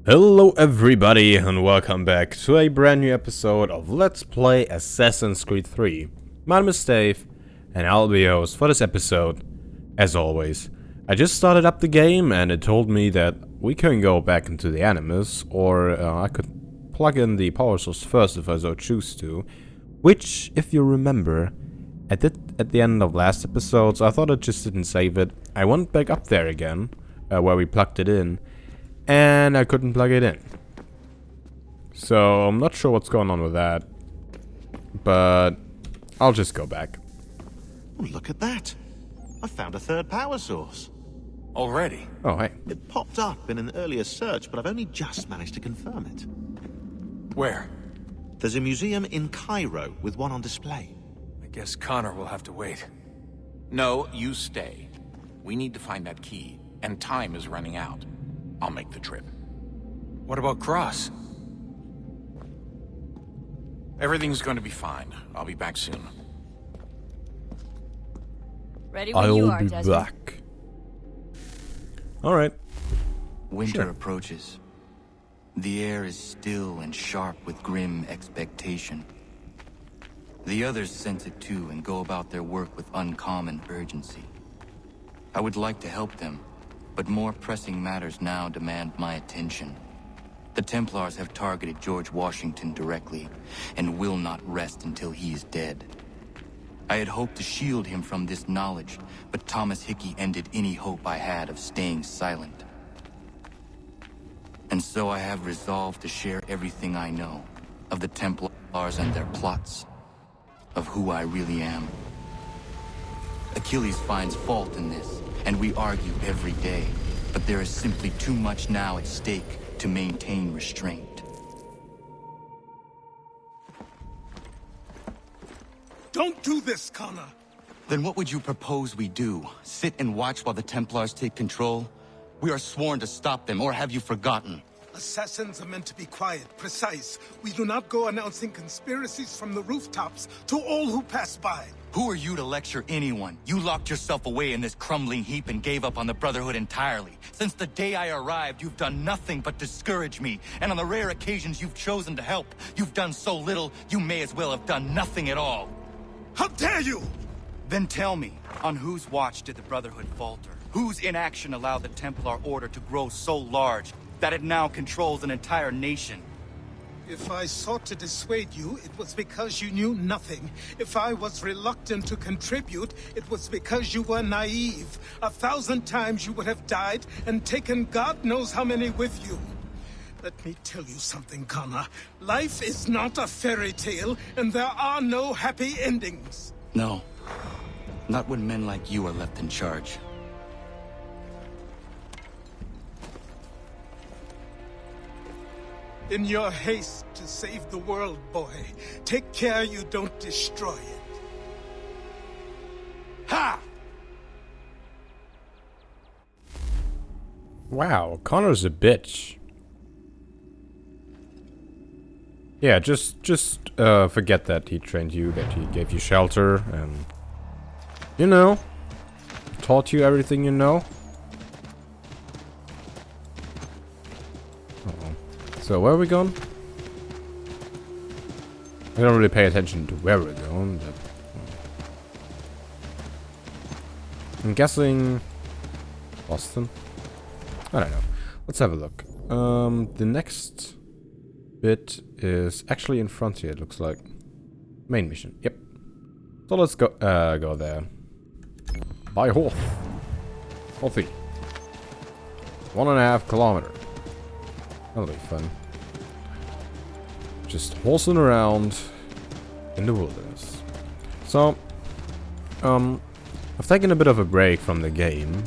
Hello everybody and welcome back to a brand new episode of Let's Play Assassin's Creed 3. My name is Dave and I'll be your host for this episode. As always, I just started up the game and it told me that we can go back into the Animus, or I could plug in the power source first if I so choose to. Which, if you remember, I did at the end of last episode, so I thought I just didn't save it. I went back up there again, where we plugged it in. And I couldn't plug it in. So I'm not sure what's going on with that. But I'll just go back. Oh, look at that. I found a third power source. Already? Oh, hey. It popped up in an earlier search, but I've only just managed to confirm it. Where? There's a museum in Cairo with one on display. I guess Connor will have to wait. No, you stay. We need to find that key, and time is running out. I'll make the trip. What about Cross? Everything's going to be fine. I'll be back soon. Ready when you I'll are, be Desmond. back. Alright. Winter Sure. approaches. The air is still and sharp with grim expectation. The others sense it too and go about their work with uncommon urgency. I would like to help them, but more pressing matters now demand my attention. The Templars have targeted George Washington directly, and will not rest until he is dead. I had hoped to shield him from this knowledge, but Thomas Hickey ended any hope I had of staying silent. And so I have resolved to share everything I know of the Templars and their plots, of who I really am. Achilles finds fault in this, and we argue every day, but there is simply too much now at stake to maintain restraint. Don't do this, Connor! Then what would you propose we do? Sit and watch while the Templars take control? We are sworn to stop them, or have you forgotten? Assassins are meant to be quiet, precise. We do not go announcing conspiracies from the rooftops to all who pass by. Who are you to lecture anyone? You locked yourself away in this crumbling heap and gave up on the Brotherhood entirely. Since the day I arrived, you've done nothing but discourage me. And on the rare occasions you've chosen to help, you've done so little, you may as well have done nothing at all. How dare you! Then tell me, on whose watch did the Brotherhood falter? Whose inaction allowed the Templar Order to grow so large that it now controls an entire nation? If I sought to dissuade you, it was because you knew nothing. If I was reluctant to contribute, it was because you were naive. 1,000 times you would have died and taken God knows how many with you. Let me tell you something, Connor. Life is not a fairy tale, and there are no happy endings. No. Not when men like you are left in charge. In your haste to save the world, boy, take care you don't destroy it. Ha! Wow, Connor's a bitch. Yeah, just forget that he trained you, that he gave you shelter, and, you know, taught you everything you know. So where are we going? I don't really pay attention to where we're going, but I'm guessing Boston. I don't know. Let's have a look. The next bit is actually in front here. It looks like main mission. Yep. So let's go. Go there. By horse. Horsey. 1.5 kilometers. That'll be fun. Just horsing around in the wilderness. So, I've taken a bit of a break from the game,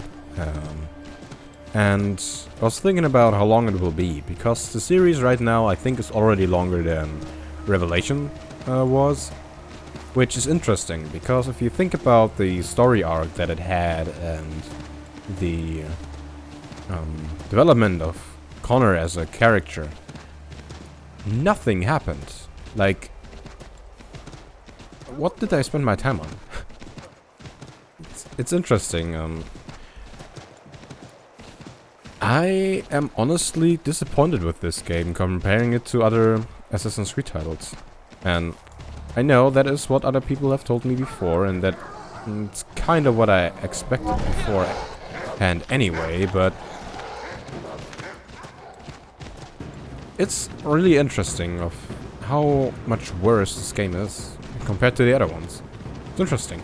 and I was thinking about how long it will be, because the series right now I think is already longer than Revelation was, which is interesting, because if you think about the story arc that it had and the development of Connor as a character, nothing happened. Like, what did I spend my time on? It's interesting. I am honestly disappointed with this game, comparing it to other Assassin's Creed titles. And I know that is what other people have told me before, and that it's kind of what I expected beforehand anyway, but it's really interesting of how much worse this game is compared to the other ones. It's interesting.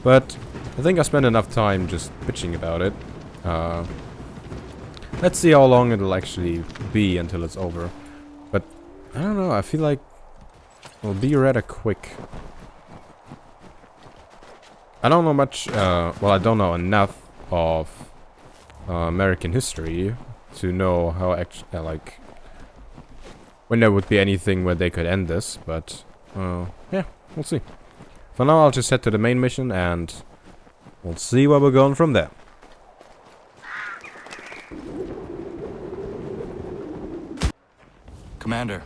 But I think I spent enough time just bitching about it. Let's see how long it'll actually be until it's over. But I don't know, I feel like it'll be rather quick. I don't know much, well, I don't know enough of American history to know how actually, like, when there would be anything where they could end this, but yeah, we'll see. For now, I'll just head to the main mission and we'll see where we're going from there. Commander,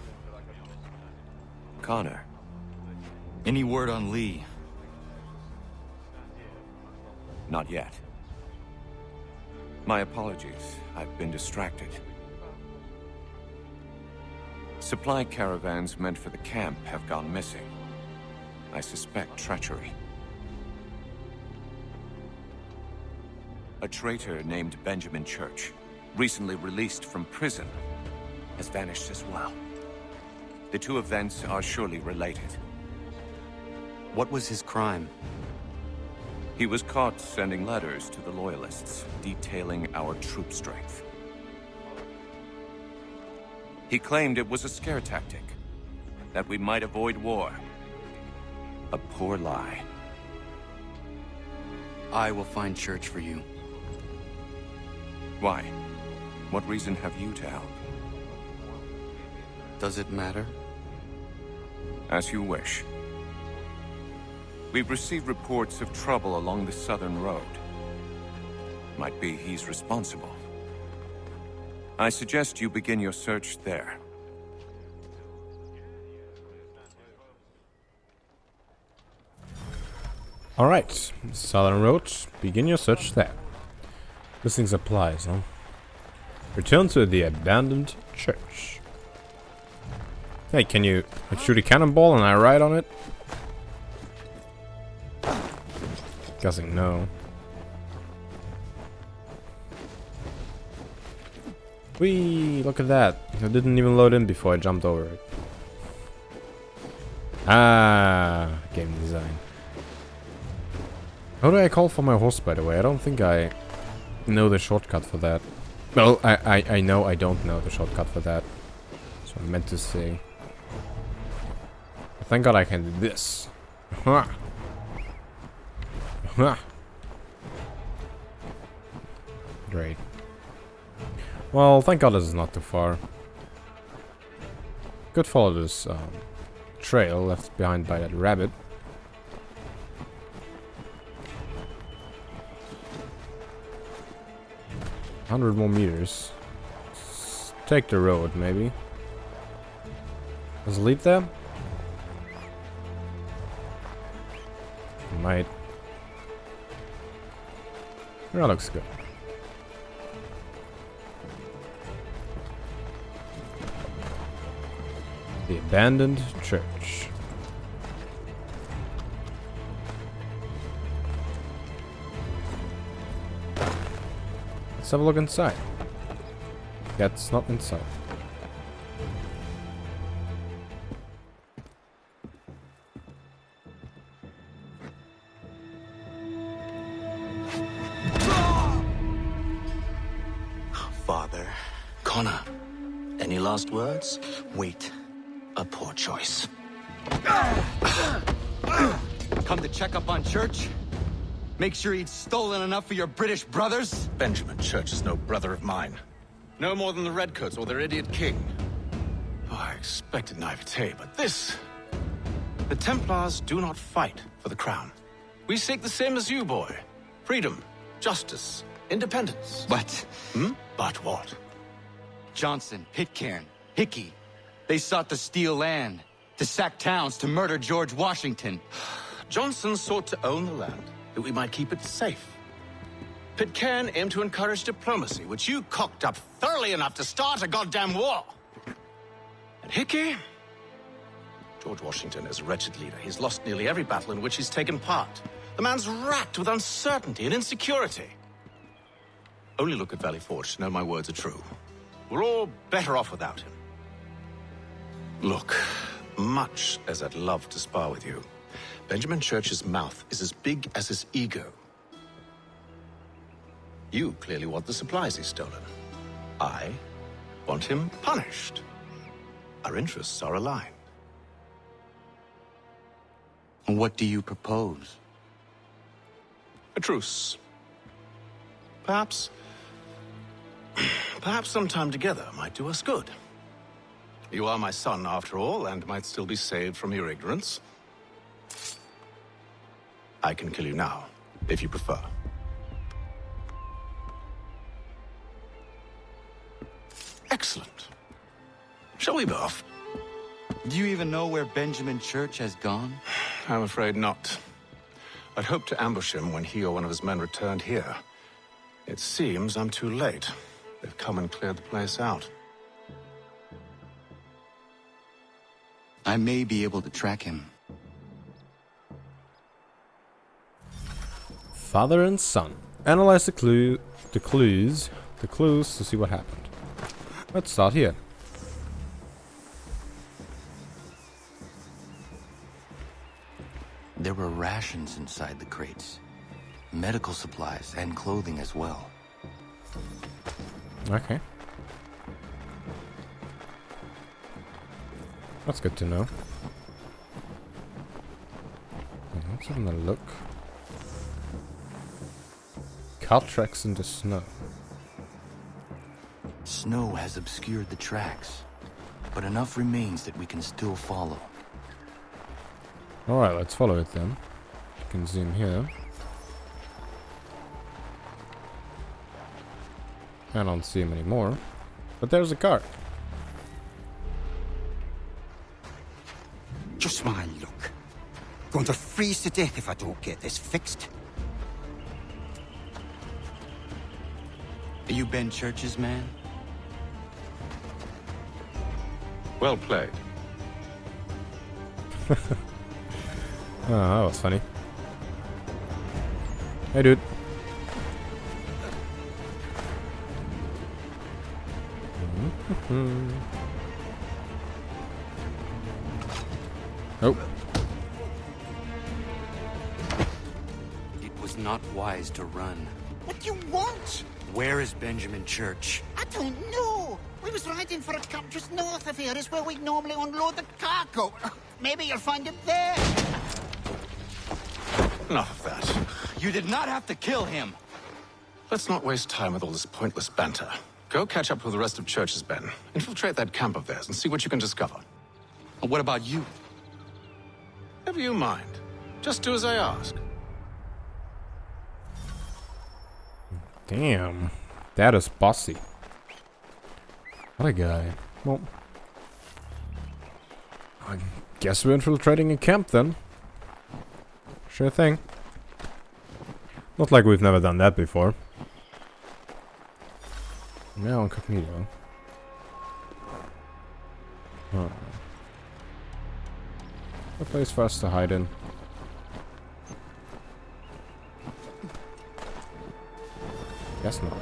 Connor. any word on Lee? Not yet. My apologies. I've been distracted. Supply caravans meant for the camp have gone missing. I suspect treachery. A traitor named Benjamin Church, recently released from prison, has vanished as well. The two events are surely related. What was his crime? He was caught sending letters to the Loyalists, detailing our troop strength. He claimed it was a scare tactic, that we might avoid war. A poor lie. I will find Church for you. Why? What reason have you to help? Does it matter? As you wish. We've received reports of trouble along the southern road. Might be he's responsible. I suggest you begin your search there. Alright, Southern Road, begin your search there. This thing applies, huh? Return to the abandoned church. Hey, can you like, shoot a cannonball and I ride on it? Guessing no. Whee! Look at that. It didn't even load in before I jumped over it. Ah, game design. How do I call for my horse, by the way? I don't think I know the shortcut for that. Well, I know I don't know the shortcut for that. That's what I meant to say. Thank God I can do this. Great. Well, thank God this is not too far. Could follow this trail left behind by that rabbit. 100 more meters. Let's take the road, maybe. Does it lead there? Might. That looks good. The abandoned church. Let's have a look inside. That's not inside. Father. Connor, Any last words? wait. A poor choice. Come to check up on Church? Make sure he'd stolen enough for your British brothers? Benjamin Church is no brother of mine. No more than the Redcoats or their idiot king. Oh, I expected naivete, but this... The Templars do not fight for the crown. We seek the same as you, boy. Freedom, justice, independence. But But what? Johnson, Pitcairn, Hickey, they sought to steal land, to sack towns, to murder George Washington. Johnson sought to own the land, that we might keep it safe. Pitcairn aimed to encourage diplomacy, which you cocked up thoroughly enough to start a goddamn war. And Hickey? George Washington is a wretched leader. He's lost nearly every battle in which he's taken part. The man's racked with uncertainty and insecurity. Only look at Valley Forge to know my words are true. We're all better off without him. Look, much as I'd love to spar with you, Benjamin Church's mouth is as big as his ego. You clearly want the supplies he's stolen. I want him punished. Our interests are aligned. What do you propose? A truce. Perhaps some time together might do us good. You are my son, after all, and might still be saved from your ignorance. I can kill you now, if you prefer. Excellent. Shall we be off? Do you even know where Benjamin Church has gone? I'm afraid not. I'd hoped to ambush him when he or one of his men returned here. It seems I'm too late. They've come and cleared the place out. I may be able to track him. Father and son. Analyze the clues to see what happened. Let's start here. There were rations inside the crates. Medical supplies and clothing as well. Okay. That's good to know. Let's have a look. Cart tracks in the snow. Snow has obscured the tracks, but enough remains that we can still follow. Alright, let's follow it then. You can zoom here. I don't see him anymore. But there's a cart. Just my luck. Going to freeze to death if I don't get this fixed. Are you Ben Church's man? Well played. Oh, that was funny. Hey, dude. Oh. It was not wise to run. What do you want? Where is Benjamin Church? I don't know. We was riding for a camp just north of here. Is where we normally unload the cargo. Maybe you'll find him there. Enough of that. You did not have to kill him. Let's not waste time with all this pointless banter. Go catch up with the rest of Church's men. Infiltrate that camp of theirs and see what you can discover. And what about you? Never you mind. Just do as I ask. Damn. That is bossy. What a guy. Well, I guess we're infiltrating a camp then. Sure thing. Not like we've never done that before. Now incognito. Oh. A place for us to hide in. Guess not. Was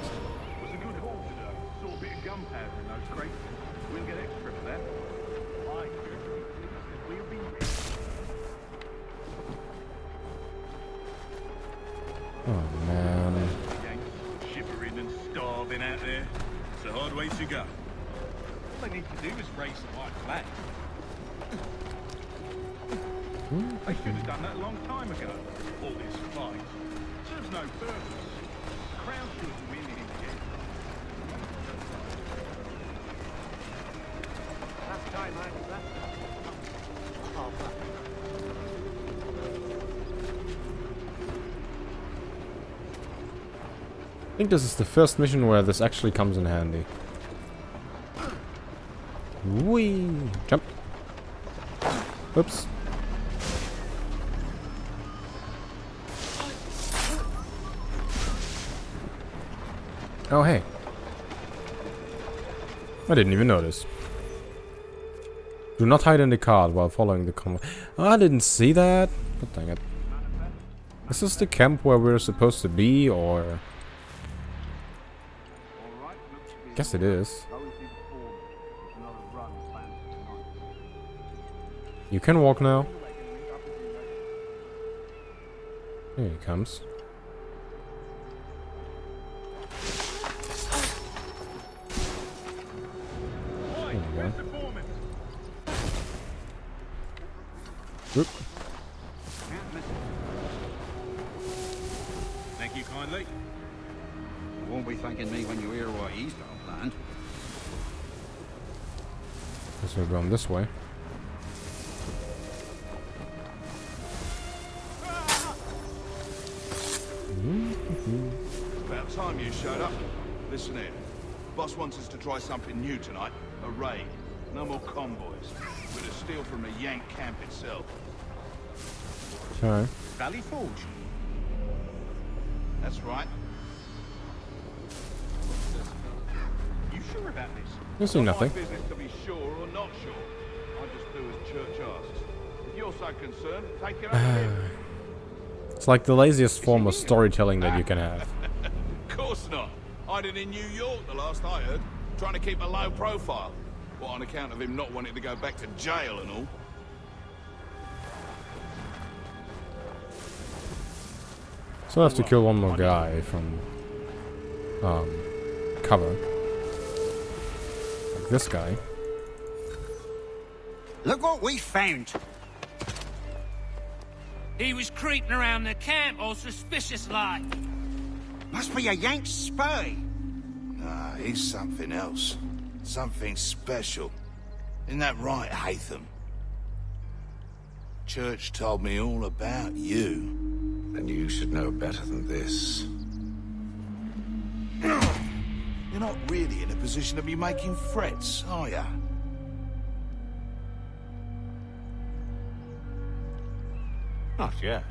a good haul today. Saw a bit of gunpowder in those crates. We'll get extra for that. We'll be ready. Oh man. Shivering and starving out there. It's a hard way to go. All they need to do is raise the white flag. They should have done that a long time ago. All this fight serves no purpose. The crown should win in the end. Last time I was left. I think this is the first mission where this actually comes in handy. Whee! Jump! Oops. Oh, hey. I didn't even notice. Do not hide in the cart while following the convoy. Oh, I didn't see that. God dang it. Is this the camp where we're supposed to be, or... Guess it is. You can walk now. Here he comes. There we go. Whoop. Thank you kindly. You won't be thanking me when you hear what he's got planned. Guess we're going this way. About time you showed up. Listen here. Boss wants us to try something new tonight. A raid. No more convoys. We're to steal from the Yank camp itself. Okay. Valley Forge. That's right. You sure about this? You see nothing. My business to be sure or not sure. I just do as church asks. If you're so concerned, take it over. It's like the laziest form of storytelling that you can have. Of course not. Hiding in New York, the last I heard. Trying to keep a low profile. What, on account of him not wanting to go back to jail and all? So I have to kill one more guy from cover. Like this guy. Look what we found. He was creeping around the camp all suspicious like. Must be a Yank spy. Nah, he's something else. Something special. Isn't that right, Hatham? Church told me all about you. And you should know better than this. You're not really in a position to be making threats, are ya? Not yet.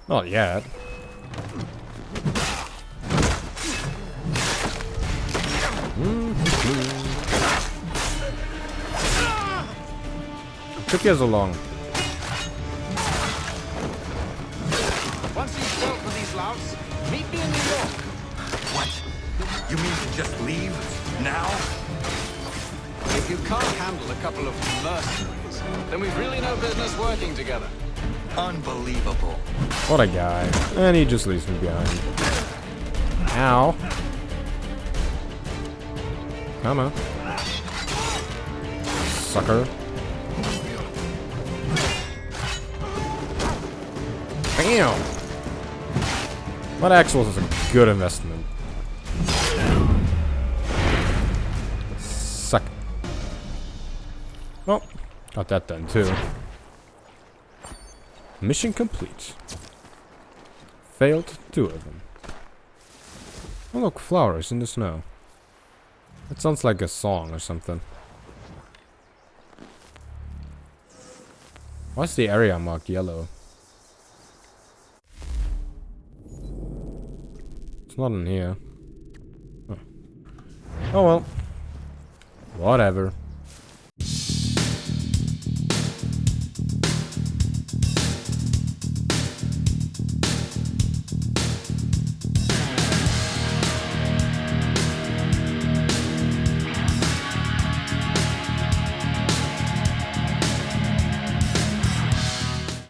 Not yet. Took you so long. Once you've dealt with these louts, meet me in New York. What? You mean to just leave? Now? If you can't handle a couple of mercenaries, then we've really no business working together. Unbelievable. What a guy. And he just leaves me behind. Ow. Come on. Sucker. Bam! That actual is a good investment. Suck. Oh, got that done too. Mission complete. Failed 2 of them. Oh look, flowers in the snow. That sounds like a song or something. Why's the area marked yellow? It's not in here. Huh. Oh well. Whatever.